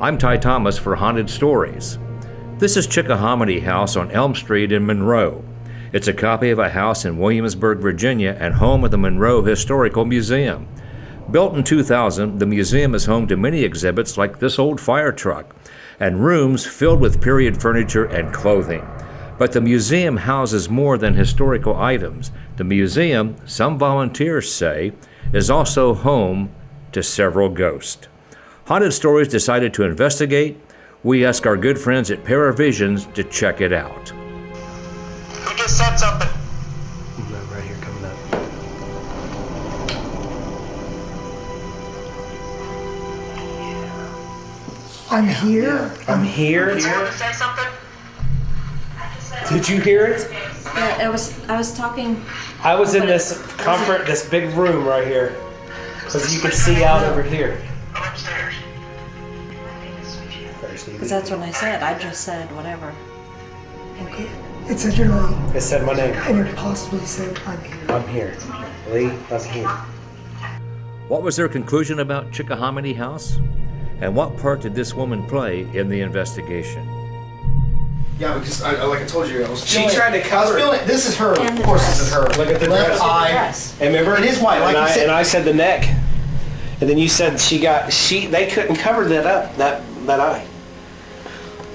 I'm Ty Thomas for Haunted Stories. This is Chickahominy House on Elm Street in Monroe. It's a copy of a house in Williamsburg, Virginia, and home of the Monroe Historical Museum. Built in 2000, the museum is home to many exhibits like this old fire truck, and rooms filled with period furniture and clothing. But the museum houses more than historical items. The museum, some volunteers say, is also home to several ghosts. Haunted Stories decided to investigate. We asked our good friends at Paravizionz to check it out. Who just said something? Right here, coming up. I'm here. I'm here. Did someone say something? Did you hear it? Yeah, I was talking. I was in this this big room right here, because you could see out over here. I'm upstairs. Because that's what I said. I just said whatever. Okay. It said your name, It said my name. and it possibly said I'm here. I'm here. Lee, I'm here. What was their conclusion about Chickahominy House? And what part did this woman play in the investigation? Yeah, because like I told you, I was She feeling, tried to cover I was feeling, this is her. And Of the course, dress. this is her. Look at the left dress. eye. Dress. And remember? It is white, like you said. And I said the neck. And then you said they couldn't cover that up, that eye.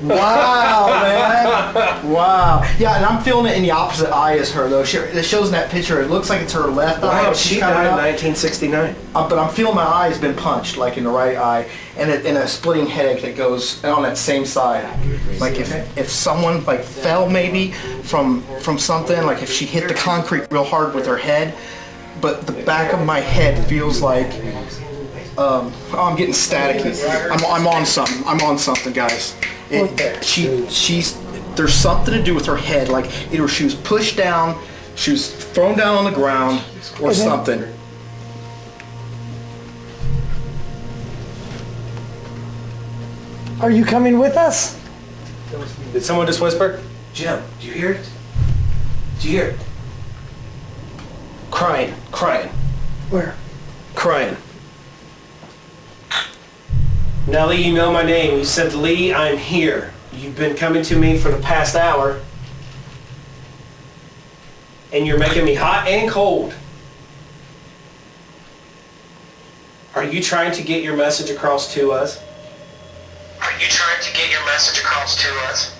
Wow, man. Wow. Yeah, and I'm feeling it in the opposite eye as her, though. It shows in that picture. It looks like it's her left eye. Wow, She's she kinda died in up. 1969. But I'm feeling my eye has been punched, like in the right eye, and a splitting headache that goes on that same side. Like if someone like fell maybe from something, like if she hit the concrete real hard with her head, but the back of my head feels like I'm getting staticky. I'm on something. I'm on something, guys. She's there's something to do with her head, like either she was pushed down, she was thrown down on the ground, or something. Are you coming with us? Did someone just whisper? Jim, do you hear it? Do you hear it? Crying. Where? Crying. Nellie, you know my name. You said, Lee, I'm here. You've been coming to me for the past hour. And you're making me hot and cold. Are you trying to get your message across to us? Are you trying to get your message across to us?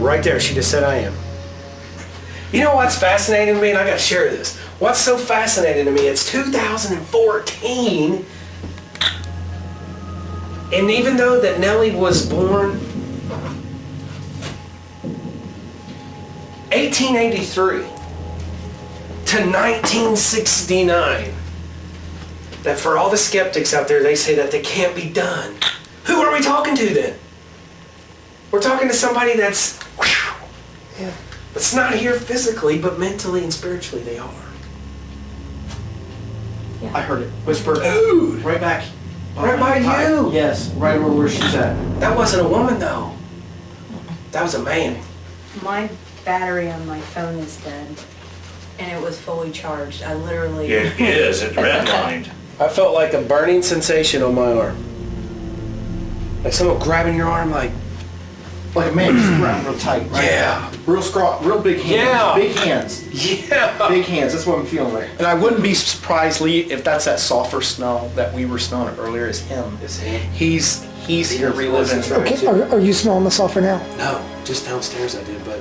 Right there, she just said I am. You know what's fascinating to me? And I gotta share this. What's so fascinating to me, it's 2014. And even though that Nellie was born 1883 to 1969, that for all the skeptics out there, they say that they can't be done. Who are we talking to then? We're talking to somebody that's not here physically, but mentally and spiritually they are. I heard it whisper. Dude! Right back. Right by you! Yes, right where she's at. That wasn't a woman though. That was a man. My battery on my phone is dead, and it was fully charged. I literally. It is. It's redlined. I felt like a burning sensation on my arm. Like someone grabbing your arm like, Like a man, just around real tight, right? Yeah. Real big hands. Yeah. Big hands. yeah. Big hands, that's what I'm feeling like. And I wouldn't be surprised, Lee, if that's that sulfur smell that we were smelling earlier is him. It's him. He's here reliving. Okay. Are you smelling the sulfur now? No, just downstairs I did, but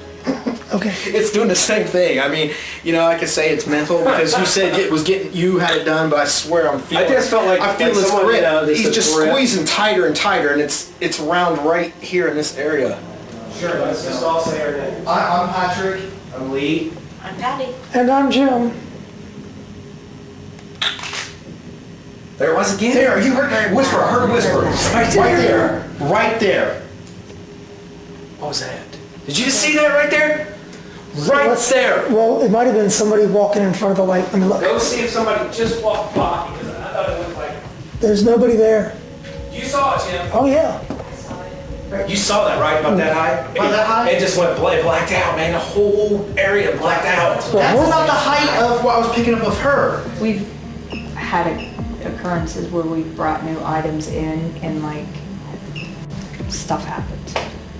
Okay. It's doing the same thing. I mean, I could say it's mental because you said you had it done, but I swear I'm feeling. I just felt like I feel like this someone, grip. this He's just grip. squeezing tighter and tighter, and it's around right here in this area. Sure, let's just all say our names. I'm Patrick. I'm Lee. I'm Patty. And I'm Jim. There it was again. There, you heard whisper. I heard a whisper. Right there. Right there. What was that? Did you just see that right there? Right there. Well, it might have been somebody walking in front of the light. I mean, look. Go see if somebody just walked by because I thought it looked like. There's nobody there. You saw it, Jim. Oh yeah. You saw that, right? About that high? About that high? It just went blacked out, man. The whole area blacked out. That's about the height of what I was picking up of her. We've had occurrences where we've brought new items in and like stuff happens.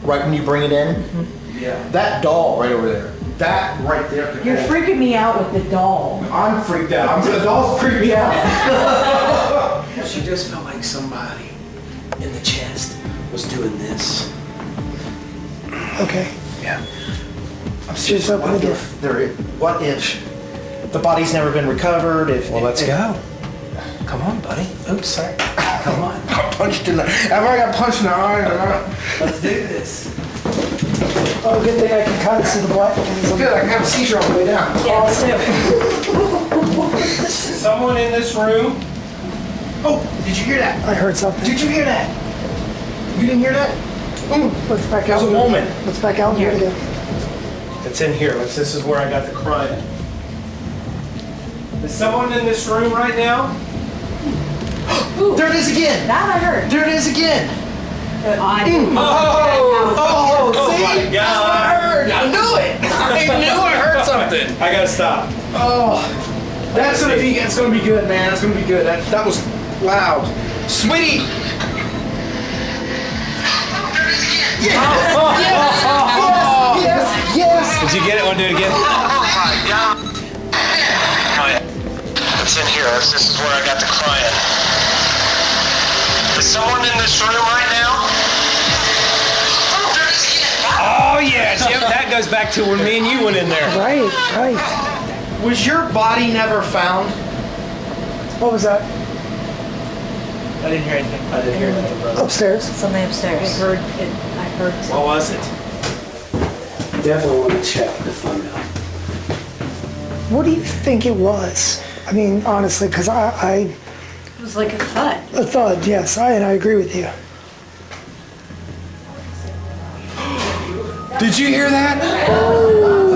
Right when you bring it in? Yeah. That doll right over there. That right there. You're freaking me out with the doll. I'm freaked out. The doll's freaked me out. She just felt like somebody in the chest was doing this. Okay. Yeah. I'm serious. Just open the door. What if the body's never been recovered? Well, let's go. Come on, buddy. Oops, sorry. Come on. Got punched in the. I've already got punched in the eye. Let's do this. Oh, good thing I can kind of see the black ones. Good. I can have a seizure on the way down. Yeah, so. Someone in this room. Oh, did you hear that? I heard something. Did you hear that? You didn't hear that? Let's back That out. was a woman. Let's back out here again. It's in here. This is where I got the crying. Is someone in this room right now? There it is again. That I heard. There it is again. I Oh, see? my God. That's what I heard. I knew it. I knew I heard something. I gotta stop. Oh, that's gonna be. It's gonna be good, man. That's gonna be good. That was loud, sweetie. Yes. Did you get it? Want to do it again? It's in here. This is where I got the crying. Is someone in this room right now? Oh yeah, Jim. That goes back to when me and you went in there. Right. Was your body never found? What was that? I didn't hear anything. I didn't hear anything, brother. Upstairs. Something upstairs. I heard it. I heard something. What was it? Definitely want to check to find out. What do you think it was? I mean, honestly, because I It was like a thud. a thud. Yes, I agree with you. Did you hear that?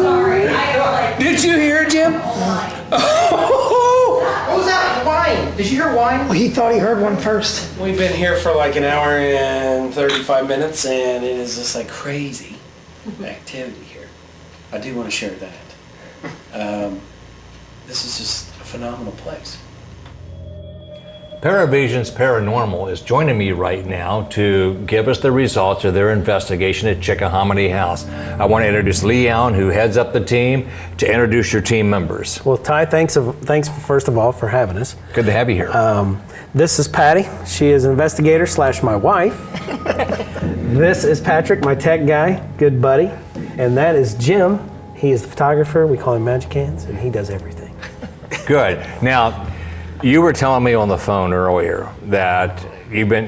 Sorry. I Did you hear it, Jim? What was that? Wine? Did you hear wine? Well, he thought he heard one first. We've been here for like an hour and 35 minutes, and it is just like crazy activity here. I do want to share that. This is just a phenomenal place. Paravizionz Paranormal is joining me right now to give us the results of their investigation at Chickahominy House. I want to introduce Lee Allen, who heads up the team, to introduce your team members. Well, Ty, thanks first of all for having us. Good to have you here. This is Patty. She is an investigator / my wife. This is Patrick, my tech guy, good buddy. And that is Jim. He is the photographer. We call him Magic Hands, and he does everything. Good. Now, you were telling me on the phone earlier that you've been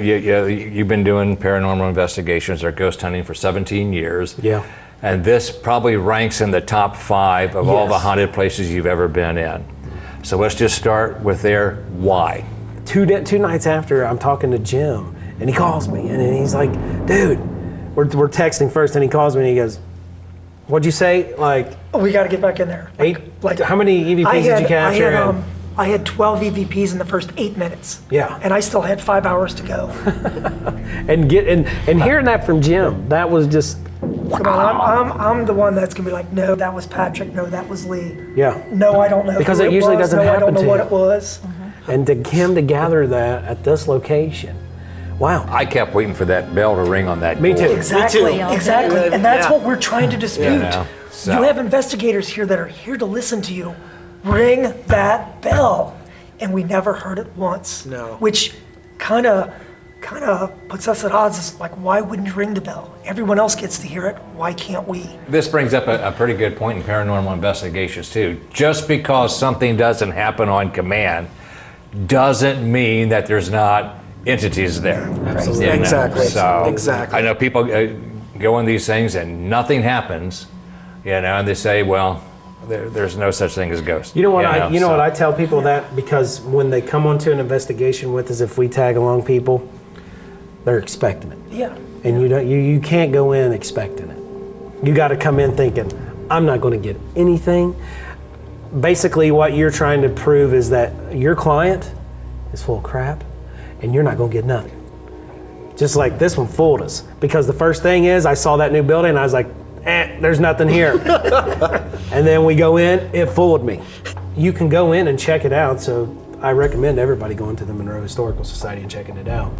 doing paranormal investigations or ghost hunting for 17 years. Yeah. And this probably ranks in the top 5 of all the Yes. haunted places you've ever been in. So let's just start with their why. Two nights after, I'm talking to Jim, and he calls me, and he's like, "Dude," we're texting first, and he calls me, and he goes, "What'd you say? Like Oh, we got to get back in there. 8? Like How many EVPs did you capture? I had 12 EVPs in the first 8 minutes. Yeah. And I still had 5 hours to go. And hearing that from Jim, that was just Come on, I'm the one that's gonna be like, no, that was Patrick. No, that was Lee. yeah. No, I don't know. Because who it usually was. doesn't No, I happen don't know to what you. it was. And to him to gather that at this location, wow. I kept waiting for that bell to ring on that Me door. too. Exactly. Exactly. And that's what we're trying to dispute. Yeah. So- You have investigators here that are here to listen to you. Ring that bell. And we never heard it once. No. Which kind of puts us at odds. It's like, why wouldn't you ring the bell? Everyone else gets to hear it. Why can't we? This brings up a pretty good point in paranormal investigations too. Just because something doesn't happen on command doesn't mean that there's not entities there. Absolutely. You know? Exactly. So Exactly. I know people go in these things and nothing happens, and they say, well, there's no such thing as ghosts. You know what so- I tell people that because when they come onto an investigation with us, if we tag along people, they're expecting it. Yeah. And you can't go in expecting it. You got to come in thinking, I'm not going to get anything. Basically, what you're trying to prove is that your client is full of crap and you're not going to get nothing. Just like this one fooled us. Because the first thing is, I saw that new building and I was like, there's nothing here. And then we go in, it fooled me. You can go in and check it out. So I recommend everybody going to the Monroe Historical Society and checking it out.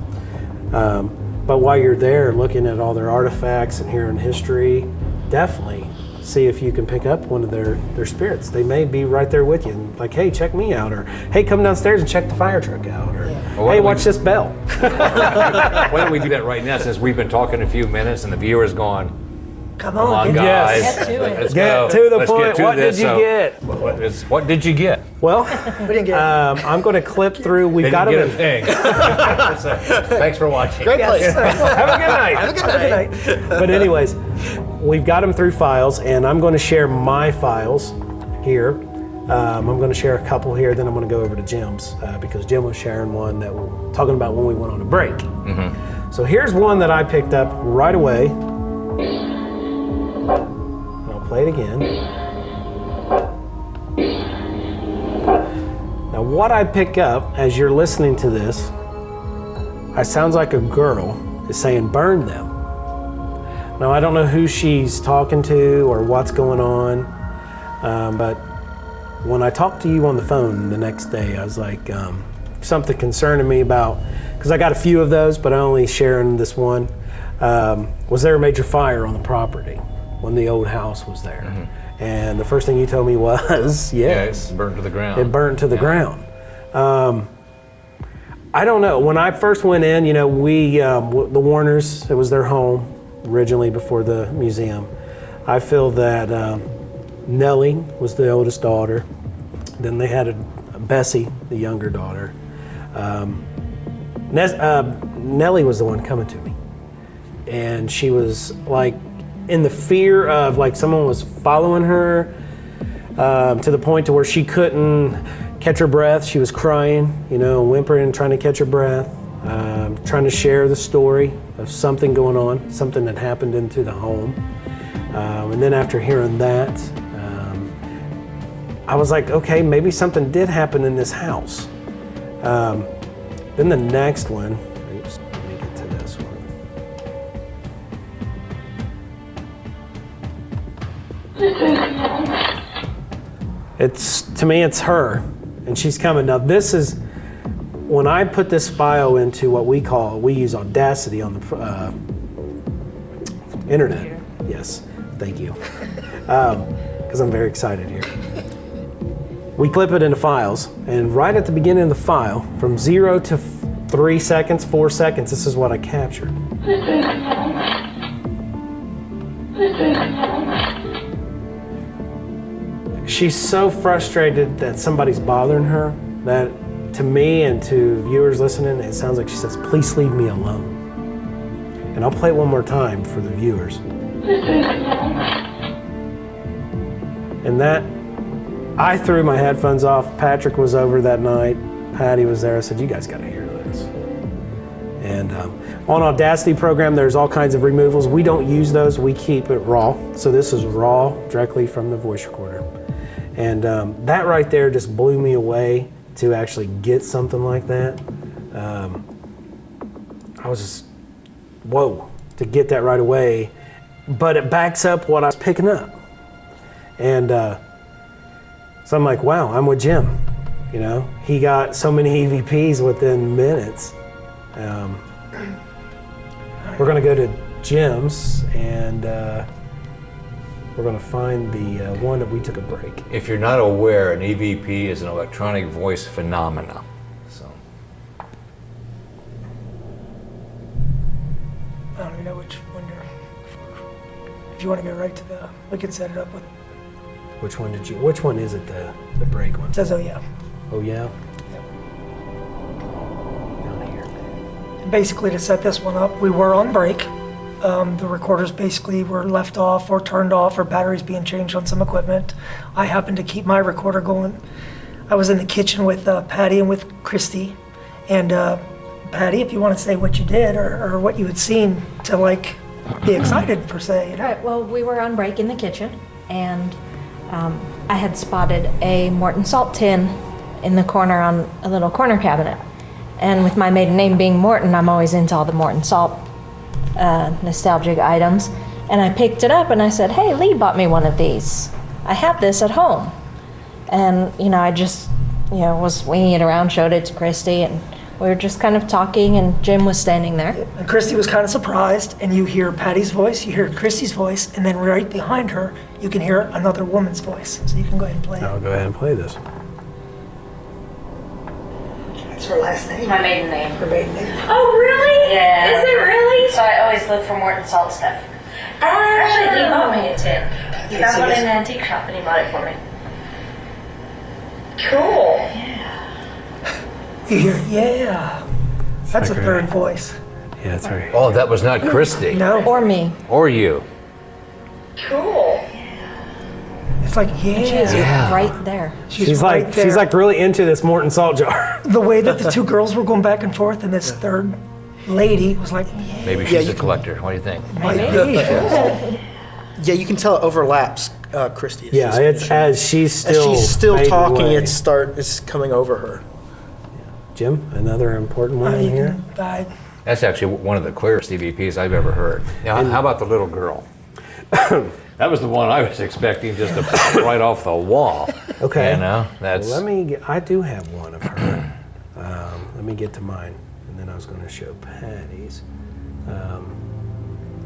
But while you're there looking at all their artifacts and hearing history, definitely see if you can pick up one of their spirits. They may be right there with you and like, hey, check me out, or hey, come downstairs and check the fire truck out, or hey, watch this bell. Why don't we do that right now, since we've been talking a few minutes and the viewer's gone, Come come on, on, guys. Get to it. Let's Get go. to the Let's point. get to What this. did you So, get? what did you get? Well, we didn't get I'm going to clip through. We've got Didn't them get in. a thing. So, thanks for watching. Great place. Have a good night. Have a good Have a night. good night. But anyways, we've got them through files, and I'm going to share my files here. I'm going to share a couple here, then I'm going to go over to Jim's because Jim was sharing one that we're talking about when we went on a break. Mm-hmm. So here's one that I picked up right away. And I'll play it again. Now, what I pick up as you're listening to this, it sounds like a girl is saying, "Burn them." Now, I don't know who she's talking to or what's going on, but when I talked to you on the phone the next day, I was like, something concerning me about, because I got a few of those, but I only sharing this one. Was there a major fire on the property when the old house was there? Mm-hmm. And the first thing you told me was, yes. Yeah, it burned to the ground. It burned to the ground. I don't know. When I first went in, you know, the Warners, it was their home originally before the museum. I feel that Nellie was the oldest daughter. Then they had Bessie, the younger daughter. Nellie was the one coming to me. And she was like in the fear of like someone was following her to the point to where she couldn't catch her breath. She was crying, you know, whimpering, trying to catch her breath, trying to share the story of something going on, something that happened into the home. And then after hearing that, I was like, okay, maybe something did happen in this house. Then the next one, oops, let me get to this one. To me, it's her, and she's coming. Now this is, when I put this file into what we use Audacity on the internet. Yes, thank you. Because I'm very excited here. We clip it into files, and right at the beginning of the file, from 0 to 3 seconds, 4 seconds, this is what I captured. She's so frustrated that somebody's bothering her that to me and to viewers listening, it sounds like she says, "Please leave me alone." And I'll play it one more time for the viewers. And that, I threw my headphones off. Patrick was over that night. Patty was there. I said, "You guys got to hear this." And on Audacity program, there's all kinds of removals. We don't use those. We keep it raw. So this is raw directly from the voice recorder. And that right there just blew me away to actually get something like that. I was just, whoa, to get that right away. But it backs up what I was picking up. And so I'm like, wow, I'm with Jim. You know, he got so many EVPs within minutes. We're going to go to Jim's, and we're going to find the one that we took a break. If you're not aware, an EVP is an electronic voice phenomena. So, I don't even know which one you're. If you want to go right to the, we can set it up with. Which one is it, the break one? It says, "Oh yeah." Oh yeah? Yep. Down here. Basically, to set this one up, we were on break. The recorders basically were left off or turned off, or batteries being changed on some equipment. I happened to keep my recorder going. I was in the kitchen with Patty and with Christy. And Patty, if you want to say what you did or what you had seen to like be excited per se. You know? Right, well, we were on break in the kitchen, and I had spotted a Morton salt tin in the corner on a little corner cabinet. And with my maiden name being Morton, I'm always into all the Morton salt nostalgic items. And I picked it up and I said, "Hey, Lee bought me one of these. I have this at home." And, you know, I just was winging it around, showed it to Christy, and we were just kind of talking, and Jim was standing there. And Christy was kind of surprised, and you hear Patty's voice, you hear Christy's voice, and then right behind her, you can hear another woman's voice. So you can go ahead and play it. I'll go ahead and play this. That's her last name. My maiden name. Her maiden name. Oh, really? Yeah. Is it really? So I always look for Morton salt stuff. Actually, he bought me a tin. He found one in an antique shop and he bought it for me. Cool. You hear, yeah. That's a like third her. voice. Yeah, that's right. Oh, that was not Christy. No. Or me. Or you. Cool. It's like, She's yeah. right there. She's right like there. she's like really into this Morton salt jar. The way that the two girls were going back and forth, and this third lady was like, Maybe she's a collector. What do you think? might be. Yeah, you can tell it overlaps Christy. Yeah, it's as she's as still she's still fading talking, away. it's coming over her. Jim, another important one in here. That's actually one of the clearest EVPs I've ever heard. Now, how about the little girl? That was the one I was expecting just to pop right off the wall. Okay. You know, that's. I do have one of her. Let me get to mine, and then I was going to show Patty's.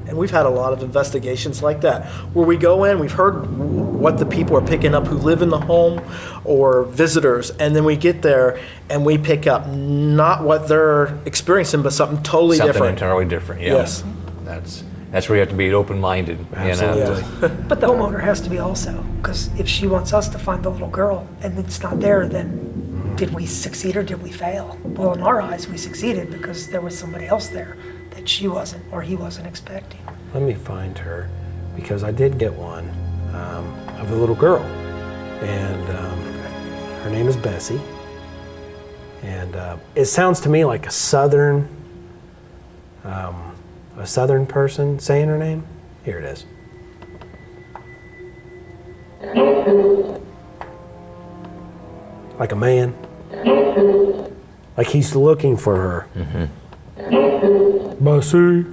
And we've had a lot of investigations like that, where we go in, we've heard what the people are picking up who live in the home or visitors, and then we get there and we pick up not what they're experiencing, but something totally something different. entirely different. Yeah. Yes. That's where you have to be open-minded. Absolutely. You know? But the homeowner has to be also, because if she wants us to find the little girl and it's not there, then did we succeed or did we fail? Well, in our eyes, we succeeded because there was somebody else there that she wasn't or he wasn't expecting. Let me find her, because I did get one of a little girl, and her name is Bessie. And it sounds to me like a southern person saying her name. Here it is. Like a man. Like he's looking for her. Bessie.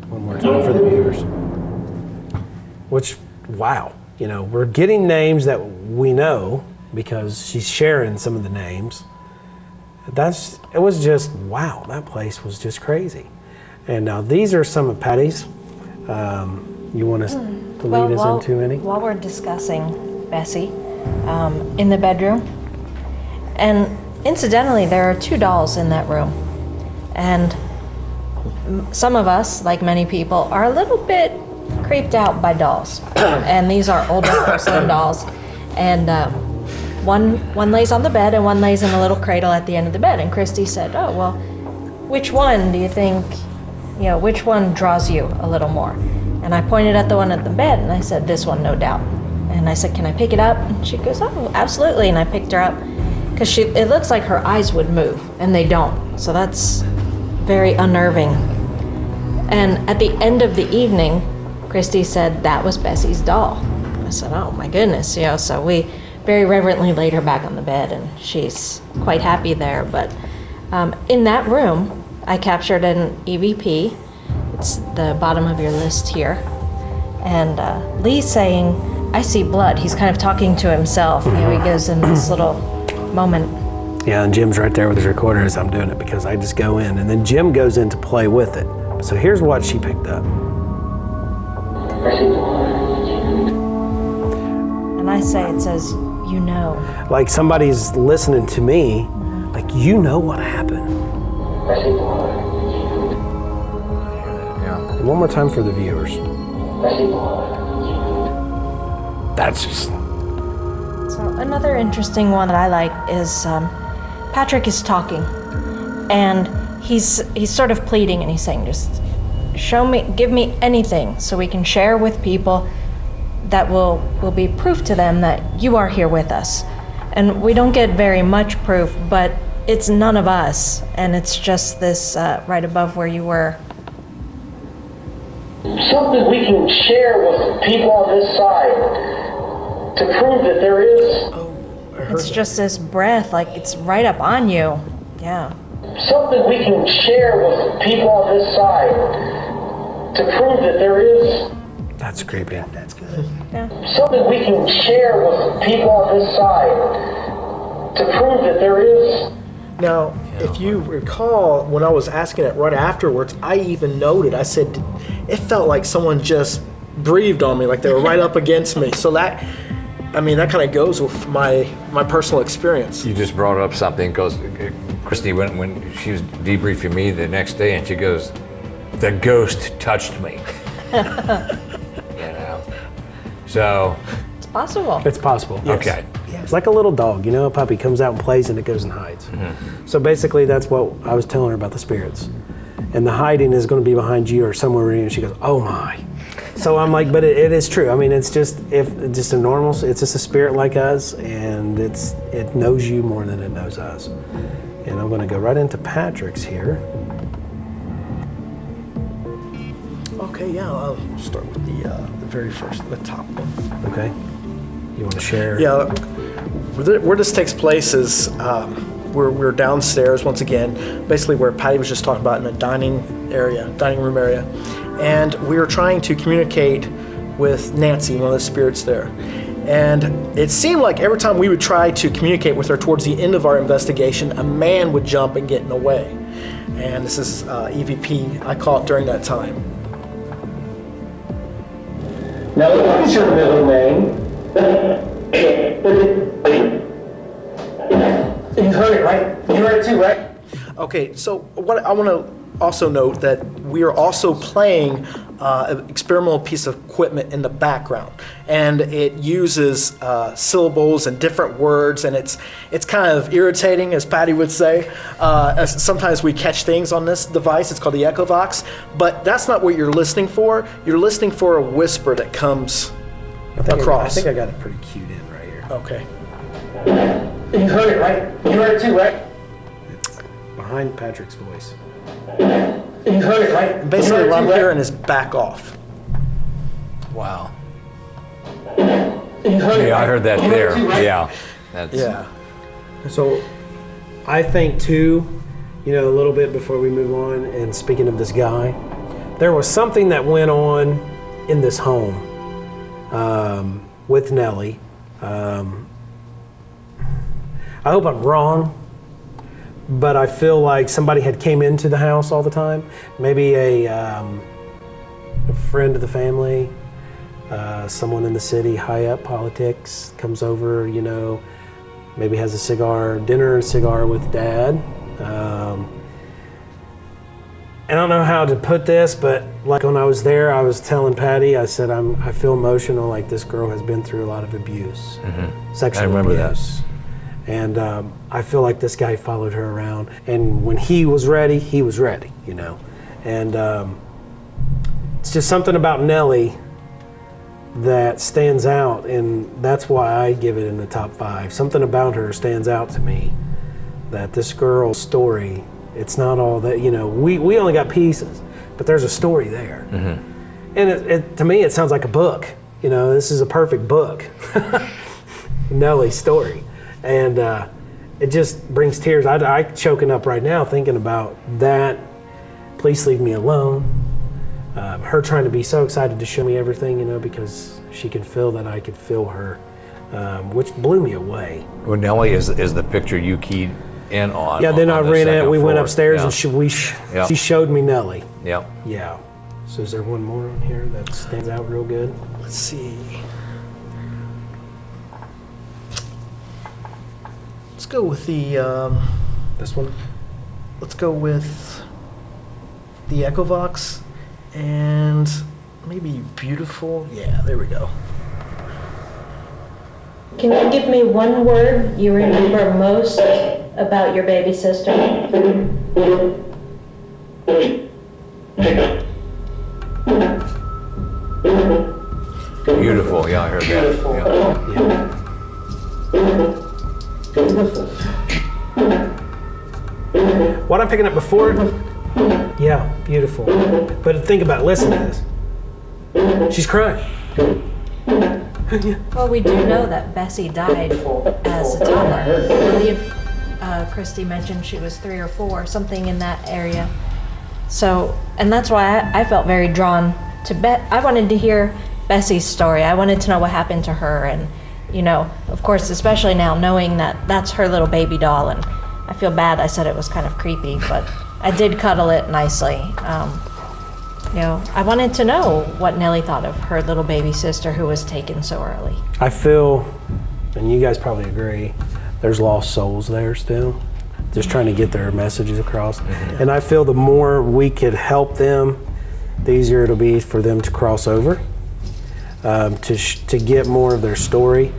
One more time for the viewers. Which, wow, we're getting names that we know because she's sharing some of the names. It was just, wow, that place was just crazy. And now these are some of Patty's. You want us to lead us into any? While we're discussing Bessie in the bedroom, and incidentally, there are 2 dolls in that room. And some of us, like many people, are a little bit creeped out by dolls. And these are older porcelain dolls. And one lays on the bed and one lays in a little cradle at the end of the bed. And Christy said, oh, well, which one do you think, which one draws you a little more? And I pointed at the one at the bed and I said, this one, no doubt. And I said, can I pick it up? And she goes, oh, absolutely. And I picked her up because it looks like her eyes would move and they don't. So that's very unnerving. And at the end of the evening, Christy said that was Bessie's doll. I said, oh my goodness, so we very reverently laid her back on the bed and she's quite happy there. But in that room, I captured an EVP. It's the bottom of your list here. And Lee's saying, I see blood. He's kind of talking to himself. He goes in this little moment. Yeah, and Jim's right there with his recorder as I'm doing it because I just go in and then Jim goes in to play with it. So here's what she picked up. And I say, it says, Like somebody's listening to me, like what happened. Yeah. And one more time for the viewers. That's just... So another interesting one that I like is Patrick is talking, and he's sort of pleading, and he's saying, just give me anything so we can share with people that will be proof to them that you are here with us. And we don't get very much proof, but it's none of us, and it's just this right above where you were. Something we can share with people on this side to prove that there is. It's just this breath, like it's right up on you. Yeah. Something we can share with people on this side to prove that there is. That's creepy. That's good. Something we can share with people on this side to prove that there is. Now, if you recall, when I was asking it right afterwards, I even noted, I said, it felt like someone just breathed on me, like they were right up against me. So that kind of goes with my personal experience. You just brought up something because Christy, when she was debriefing me the next day, and she goes, "The ghost touched me." You know, so It's possible. It's possible. okay. It's like a little dog, a puppy comes out and plays and it goes and hides. So basically that's what I was telling her about the spirits. And the hiding is going to be behind you or somewhere in you. And she goes, oh my. So I'm like, but it is true. I mean, it's just it's just a spirit like us, and it knows you more than it knows us. And I'm going to go right into Patrick's here. Okay, yeah, I'll start with the very first, the top one. Okay. You want to share? Yeah, where this takes place is we're downstairs once again, basically where Patty was just talking about in the dining room area, and we were trying to communicate with Nancy, one of the spirits there. And it seemed like every time we would try to communicate with her towards the end of our investigation, a man would jump and get in the way. And this is EVP I caught during that time. Now, what is your middle name? You heard it, right? You heard it too, right? Okay, so what I want to also note that we are also playing an experimental piece of equipment in the background, and it uses syllables and different words, and it's kind of irritating, as Patty would say. As sometimes we catch things on this device. It's called the Echovox, but that's not what you're listening for. You're listening for a whisper that comes across. I think I got it pretty cued in right here. Okay. You heard it, right? You heard it too, right? It's behind Patrick's voice. You heard it, right? Basically, what I'm hearing is back off. Wow. You heard it, Yeah, I right? heard that You there. it too, right? Yeah. That's, Yeah. So I think too, a little bit before we move on, and speaking of this guy, there was something that went on in this home with Nellie. I hope I'm wrong, but I feel like somebody had came into the house all the time. Maybe a friend of the family, someone in the city, high up politics, comes over, maybe has a dinner and cigar with Dad. I don't know how to put this, but like when I was there, I was telling Patty, I said, I feel emotional, like this girl has been through a lot of abuse, sexual I remember abuse. And I feel like this guy followed her around. And when he was ready, And it's just something about Nellie that stands out, and that's why I give it in the top 5. Something about her stands out to me, that this girl's story, it's not all that, we only got pieces, but there's a story there. And it to me, it sounds like a book. This is a perfect book. Nellie's story. And it just brings tears. I'm choking up right now thinking about that. Please leave me alone. Her trying to be so excited to show me everything, because she can feel that I could feel her, which blew me away. Well, Nellie is the picture you keyed in on. Yeah, then I the ran it. second We went floor. upstairs, Yeah. and she showed me Nellie. Yep. Yeah. So is there one more on here that stands out real good? Let's see. Let's go with the. This one? Let's go with the Echovox and maybe Beautiful. Yeah, there we go. Can you give me one word you remember most about your baby sister? Beautiful. Yeah, I heard that. What I'm picking up before? Yeah, beautiful. But think about it. Listen to this. She's crying. Well, we do know that Bessie died as a toddler. I believe Christy mentioned she was 3 or 4, something in that area. So, and that's why I felt very drawn to I wanted to hear Bessie's story. I wanted to know what happened to her, and you know, of course, especially now knowing that that's her little baby doll, and I feel bad I said it was kind of creepy, but I did cuddle it nicely. You know, I wanted to know what Nellie thought of her little baby sister who was taken so early. I feel, and you guys probably agree, there's lost souls there still, just trying to get their messages across. And I feel the more we could help them, the easier it'll be for them to cross over, to get more of their story,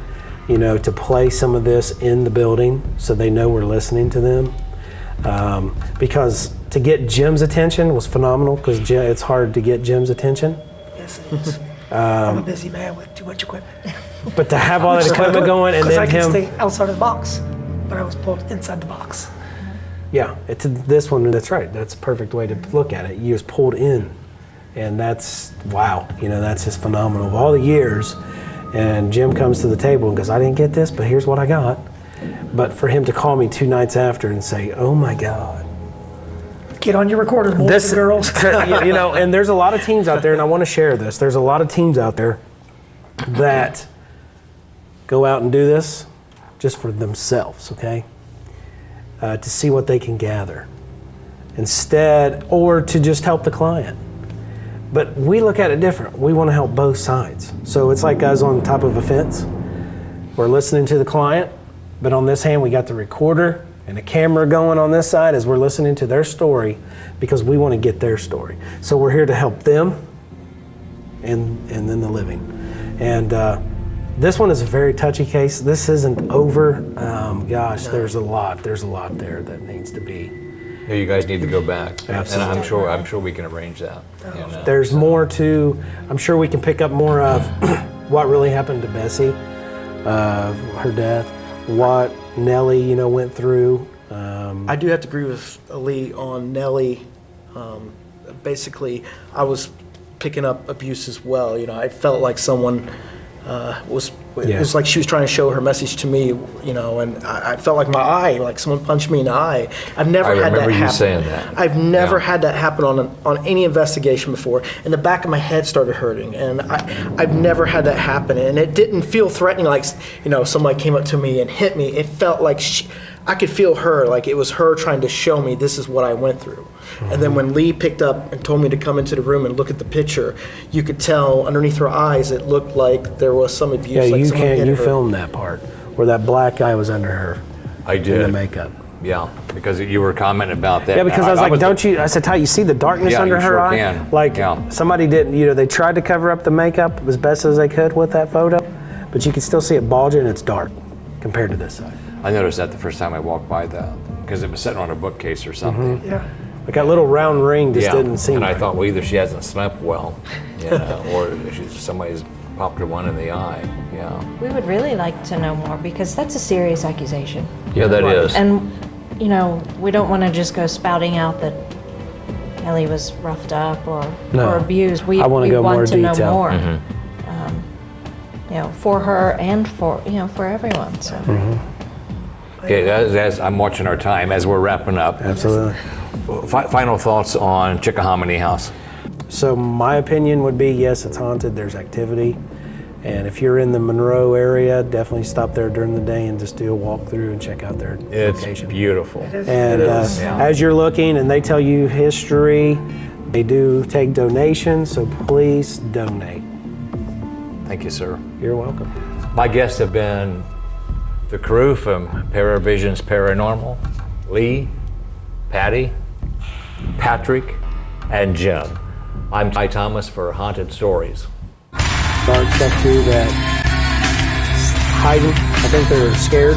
you know, to play some of this in the building so they know we're listening to them. Because to get Jim's attention was phenomenal, because it's hard to get Jim's attention. Yes, it is. I'm a busy man with too much equipment. But to have all that equipment going and then I can him, stay outside of the box, but I was pulled inside the box. yeah, it's this one. That's right. That's a perfect way to look at it. You was pulled in, and that's wow. You know, that's just phenomenal. Of all the years, and Jim comes to the table and goes, "I didn't get this, but here's what I got." But for him to call me 2 nights after and say, "Oh my God." Get on your recorder, boys and girls. You know, and there's a lot of teams out there, and I want to share this. There's a lot of teams out there that go out and do this just for themselves, okay? To see what they can gather instead, or to just help the client. But we look at it different. We want to help both sides. So it's like guys on top of a fence. We're listening to the client, but on this hand, we got the recorder and a camera going on this side as we're listening to their story, because we want to get their story. So we're here to help them and then the living. And this one is a very touchy case. This isn't over. Gosh, there's a lot there that needs to be. Yeah, you guys need to go back. Absolutely. And I'm sure we can arrange that. You know, There's more to, I'm sure we can pick up more of what really happened to Bessie, her death, what Nellie, you know, went through. I do have to agree with Lee on Nellie. Basically, I was picking up abuse as well. You know, I felt like someone it was like she was trying to show her message to me, you know, and I felt like my eye, like someone punched me in the eye. I've never had that happen. I remember you saying that. I've never had that happen on any investigation before. And the back of my head started hurting, and I've never had that happen. And it didn't feel threatening, like, you know, somebody came up to me and hit me. It felt like I could feel her, like it was her trying to show me this is what I went through. And then when Lee picked up and told me to come into the room and look at the picture, you could tell underneath her eyes it looked like there was some abuse. Yeah, like you filmed that part where that black guy was under her. I did. In the makeup. Yeah, because you were commenting about that. Yeah, because I was like, don't you? I said, Ty, you see the darkness Yeah, under you her sure eye? can. Like Yeah. somebody didn't, you know, they tried to cover up the makeup as best as they could with that photo, but you can still see it bulging and it's dark compared to this side. I noticed that the first time I walked by that, because it was sitting on a bookcase or something. Yeah. Like that little round ring just didn't seem and I right. thought, well, either she hasn't slept well, you know, or somebody's popped her one in the eye. Yeah. We would really like to know more, because that's a serious accusation. Yeah, that is. And, you know, we don't want to just go spouting out that Ellie was roughed up or abused. We I wanna go want more to know detail. more. You know, for her and for, you know, for everyone. So. Okay, as I'm watching our time as we're wrapping up. Absolutely. Final thoughts on Chickahominy House. So my opinion would be, yes, it's haunted. There's activity. And if you're in the Monroe area, definitely stop there during the day and just do a walkthrough and check out their location. It's beautiful. And as you're looking and they tell you history, they do take donations, so please donate. Thank you, sir. You're welcome. My guests have been the crew from Paravizionz Paranormal, Lee, Patty, Patrick, and Jim. I'm Ty Thomas for Haunted Stories. Dark stuff too that hiding. I think they're scared.